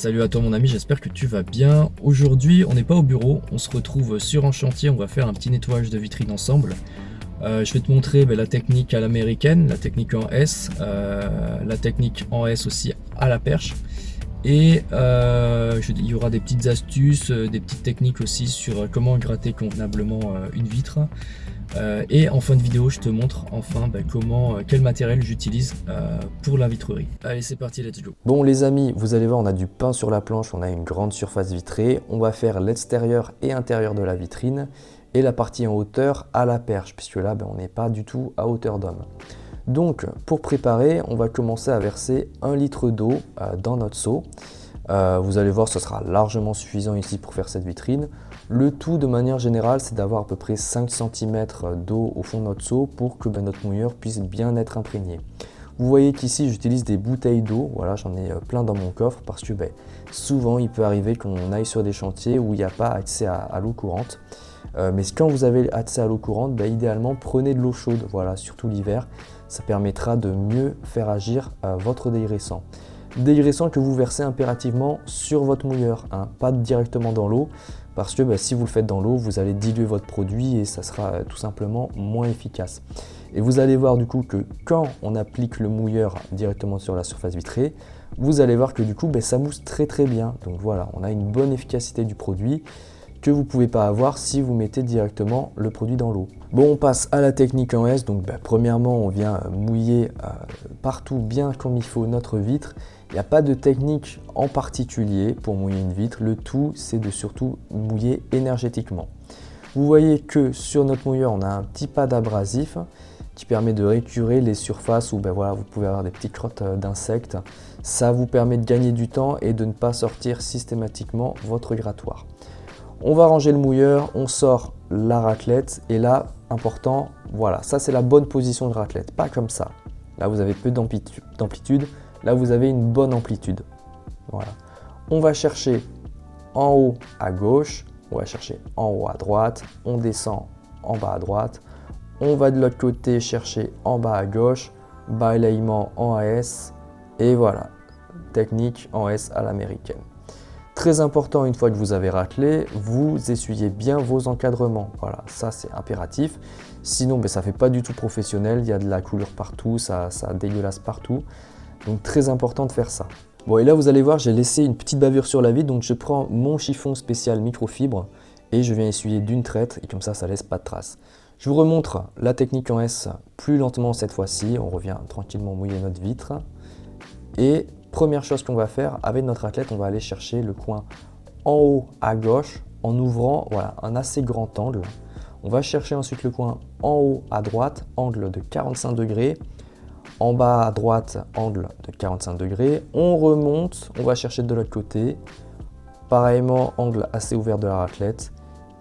Salut à toi mon ami, j'espère que tu vas bien. Aujourd'hui, on n'est pas au bureau, on se retrouve sur un chantier, on va faire un petit nettoyage de vitrine ensemble. Je vais te montrer la technique à l'américaine, la technique en S, la technique en S aussi à la perche. Et il y aura des petites astuces, des petites techniques aussi sur comment gratter convenablement une vitre. Et en fin de vidéo, je te montre enfin quel matériel j'utilise pour la vitrerie. Allez, c'est parti, let's go. Bon les amis, vous allez voir, on a du pain sur la planche, on a une grande surface vitrée. On va faire l'extérieur et intérieur de la vitrine et la partie en hauteur à la perche, puisque là, on n'est pas du tout à hauteur d'homme. Donc, pour préparer, on va commencer à verser 1 litre d'eau dans notre seau. Vous allez voir, ce sera largement suffisant ici pour faire cette vitrine. Le tout, de manière générale, c'est d'avoir à peu près 5 cm d'eau au fond de notre seau pour que notre mouilleur puisse bien être imprégné. Vous voyez qu'ici, j'utilise des bouteilles d'eau. Voilà, j'en ai plein dans mon coffre parce que souvent, il peut arriver qu'on aille sur des chantiers où il n'y a pas accès à l'eau courante. Mais quand vous avez accès à l'eau courante, idéalement, prenez de l'eau chaude, voilà, surtout l'hiver. Ça permettra de mieux faire agir votre dégraissant. Dégraissant que vous versez impérativement sur votre mouilleur, pas directement dans l'eau, parce que si vous le faites dans l'eau, vous allez diluer votre produit et ça sera tout simplement moins efficace. Et vous allez voir du coup que quand on applique le mouilleur directement sur la surface vitrée, vous allez voir que du coup ça mousse très bien. Donc voilà, on a une bonne efficacité du produit que vous ne pouvez pas avoir si vous mettez directement le produit dans l'eau. Bon, on passe à la technique en S. Donc premièrement, on vient mouiller partout bien comme il faut notre vitre. Il n'y a pas de technique en particulier pour mouiller une vitre. Le tout, c'est de surtout mouiller énergétiquement. Vous voyez que sur notre mouilleur, on a un petit pad abrasif qui permet de récurer les surfaces où vous pouvez avoir des petites crottes d'insectes. Ça vous permet de gagner du temps et de ne pas sortir systématiquement votre grattoir. On va ranger le mouilleur, on sort la raclette et là, important, voilà, ça c'est la bonne position de raclette, pas comme ça. Là, vous avez peu d'amplitude, là vous avez une bonne amplitude. Voilà. On va chercher en haut à gauche, on va chercher en haut à droite, on descend en bas à droite, on va de l'autre côté chercher en bas à gauche, balayement en AS et voilà, technique en S à l'américaine. Très important, une fois que vous avez raclé, vous essuyez bien vos encadrements. Voilà, ça c'est impératif. Sinon, ça ne fait pas du tout professionnel. Il y a de la coulure partout, ça dégueulasse partout. Donc très important de faire ça. Bon, et là vous allez voir, j'ai laissé une petite bavure sur la vitre. Donc je prends mon chiffon spécial microfibre et je viens essuyer d'une traite. Et comme ça laisse pas de traces. Je vous remontre la technique en S plus lentement cette fois-ci. On revient tranquillement mouiller notre vitre. Et première chose qu'on va faire avec notre raclette, on va aller chercher le coin en haut à gauche en ouvrant un assez grand angle. On va chercher ensuite le coin en haut à droite, angle de 45 degrés. En bas à droite, angle de 45 degrés. On remonte, on va chercher de l'autre côté. Pareillement, angle assez ouvert de la raclette.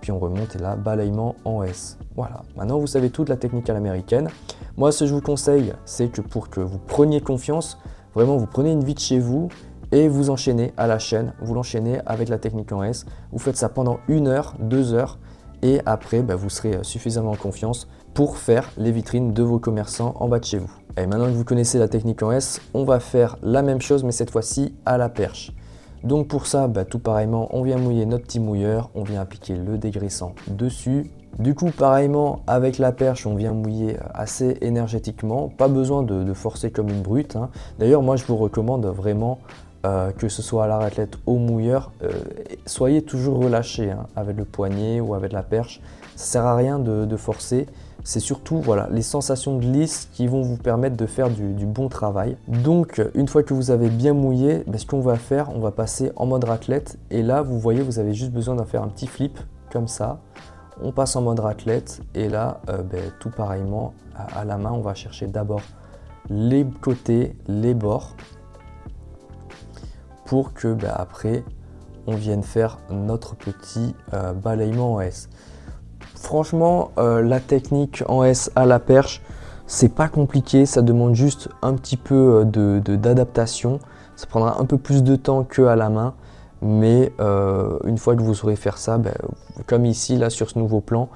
Puis on remonte et là, balayement en S. Voilà, maintenant vous savez toute la technique à l'américaine. Moi, ce que je vous conseille, c'est que pour que vous preniez confiance, vraiment, vous prenez une vitre chez vous et vous enchaînez à la chaîne. Vous l'enchaînez avec la technique en S. Vous faites ça pendant 1 heure, 2 heures. Et après, vous serez suffisamment en confiance pour faire les vitrines de vos commerçants en bas de chez vous. Et maintenant que vous connaissez la technique en S, on va faire la même chose, mais cette fois-ci à la perche. Donc pour ça, tout pareillement, on vient mouiller notre petit mouilleur. On vient appliquer le dégraissant dessus. Du coup, pareillement, avec la perche, on vient mouiller assez énergétiquement. Pas besoin de forcer comme une brute. D'ailleurs, moi, je vous recommande vraiment que ce soit à la raclette au mouilleur, soyez toujours relâché avec le poignet ou avec la perche. Ça ne sert à rien de forcer. C'est surtout les sensations de glisse qui vont vous permettre de faire du bon travail. Donc, une fois que vous avez bien mouillé, ce qu'on va faire, on va passer en mode raclette. Et là, vous voyez, vous avez juste besoin d'en faire un petit flip comme ça. On passe en mode raclette et là, tout pareillement, à la main, on va chercher d'abord les côtés, les bords pour que après, on vienne faire notre petit balayement en S. Franchement, la technique en S à la perche, c'est pas compliqué, ça demande juste un petit peu d'adaptation. Ça prendra un peu plus de temps qu'à la main. Mais une fois que vous saurez faire ça, comme ici, là sur ce nouveau plan,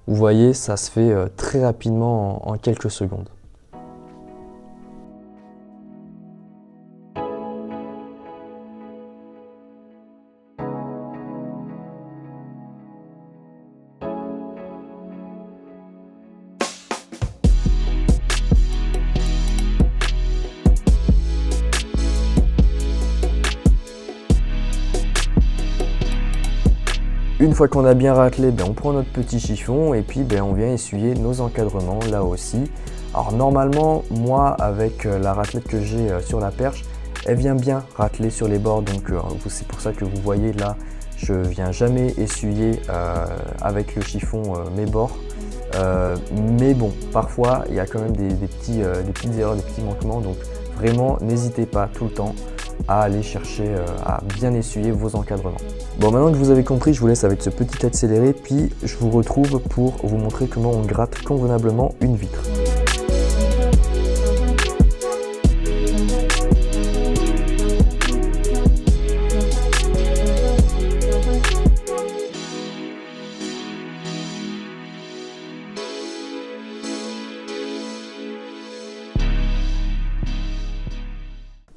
vous voyez, ça se fait très rapidement en quelques secondes. Une fois qu'on a bien raclé, on prend notre petit chiffon et puis on vient essuyer nos encadrements là aussi. Alors normalement, moi avec la raclette que j'ai sur la perche, elle vient bien racler sur les bords, donc c'est pour ça que vous voyez là, je viens jamais essuyer avec le chiffon mes bords. Mais bon, parfois il y a quand même des petites erreurs, des petits manquements, donc vraiment n'hésitez pas tout le temps à aller chercher à bien essuyer vos encadrements. Bon, maintenant que vous avez compris, je vous laisse avec ce petit accéléré, puis je vous retrouve pour vous montrer comment on gratte convenablement une vitre.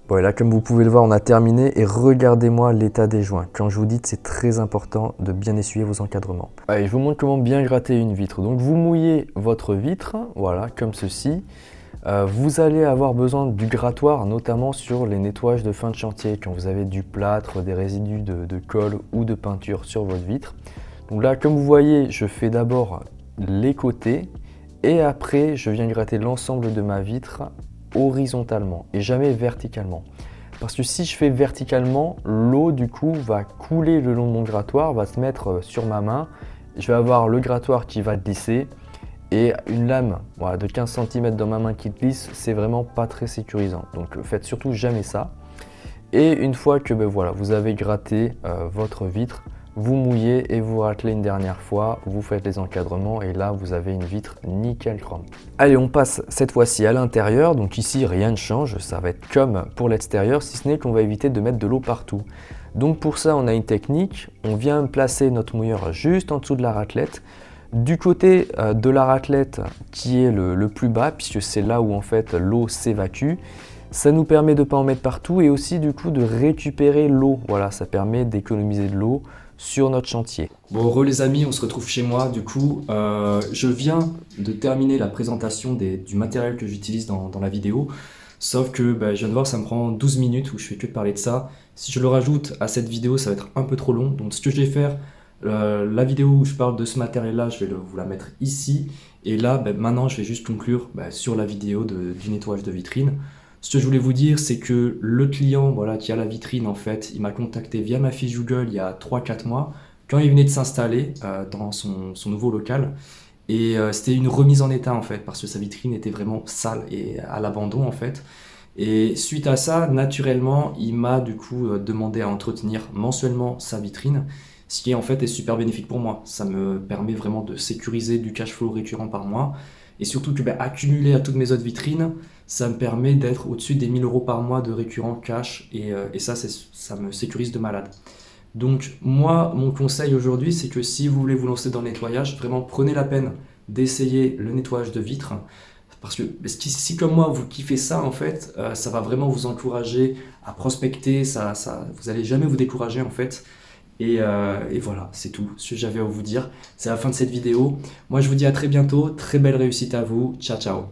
Bon, et là, comme vous pouvez le voir, on a terminé et regardez-moi l'état des joints. Quand je vous dis que c'est très important de bien essuyer vos encadrements. Allez, je vous montre comment bien gratter une vitre. Donc vous mouillez votre vitre, voilà, comme ceci. Vous allez avoir besoin du grattoir, notamment sur les nettoyages de fin de chantier, quand vous avez du plâtre, des résidus de colle ou de peinture sur votre vitre. Donc là, comme vous voyez, je fais d'abord les côtés et après, je viens gratter l'ensemble de ma vitre horizontalement et jamais verticalement. Parce que si je fais verticalement, l'eau du coup va couler le long de mon grattoir, va se mettre sur ma main. Je vais avoir le grattoir qui va glisser et une lame de 15 cm dans ma main qui glisse, c'est vraiment pas très sécurisant. Donc faites surtout jamais ça. Et une fois que voilà, vous avez gratté votre vitre, vous mouillez et vous raclez une dernière fois, vous faites les encadrements et là vous avez une vitre nickel chrome. Allez, on passe cette fois-ci à l'intérieur, donc ici rien ne change, ça va être comme pour l'extérieur, si ce n'est qu'on va éviter de mettre de l'eau partout. Donc pour ça on a une technique, on vient placer notre mouilleur juste en dessous de la raclette, du côté de la raclette qui est le plus bas, puisque c'est là où en fait l'eau s'évacue. Ça nous permet de ne pas en mettre partout et aussi du coup de récupérer l'eau. Voilà, ça permet d'économiser de l'eau sur notre chantier. Bon, les amis, on se retrouve chez moi. Du coup, je viens de terminer la présentation du matériel que j'utilise dans la vidéo. Sauf que je viens de voir, ça me prend 12 minutes où je fais que de parler de ça. Si je le rajoute à cette vidéo, ça va être un peu trop long. Donc ce que je vais faire, la vidéo où je parle de ce matériel-là, je vais vous la mettre ici. Et là, maintenant, je vais juste conclure sur la vidéo du nettoyage de vitrine. Ce que je voulais vous dire, c'est que le client qui a la vitrine, en fait, il m'a contacté via ma fiche Google il y a 3-4 mois, quand il venait de s'installer dans son nouveau local. Et c'était une remise en état, en fait, parce que sa vitrine était vraiment sale et à l'abandon, en fait. Et suite à ça, naturellement, il m'a du coup demandé à entretenir mensuellement sa vitrine, ce qui en fait est super bénéfique pour moi. Ça me permet vraiment de sécuriser du cash flow récurrent par mois. Et surtout que accumulé à toutes mes autres vitrines, ça me permet d'être au-dessus des 1000 € par mois de récurrent cash et ça me sécurise de malade. Donc moi, mon conseil aujourd'hui, c'est que si vous voulez vous lancer dans le nettoyage, vraiment prenez la peine d'essayer le nettoyage de vitres. Parce que si comme moi, vous kiffez ça, en fait, ça va vraiment vous encourager à prospecter, vous n'allez jamais vous décourager en fait. Et voilà, c'est tout ce que j'avais à vous dire. C'est la fin de cette vidéo. Moi, je vous dis à très bientôt. Très belle réussite à vous. Ciao, ciao.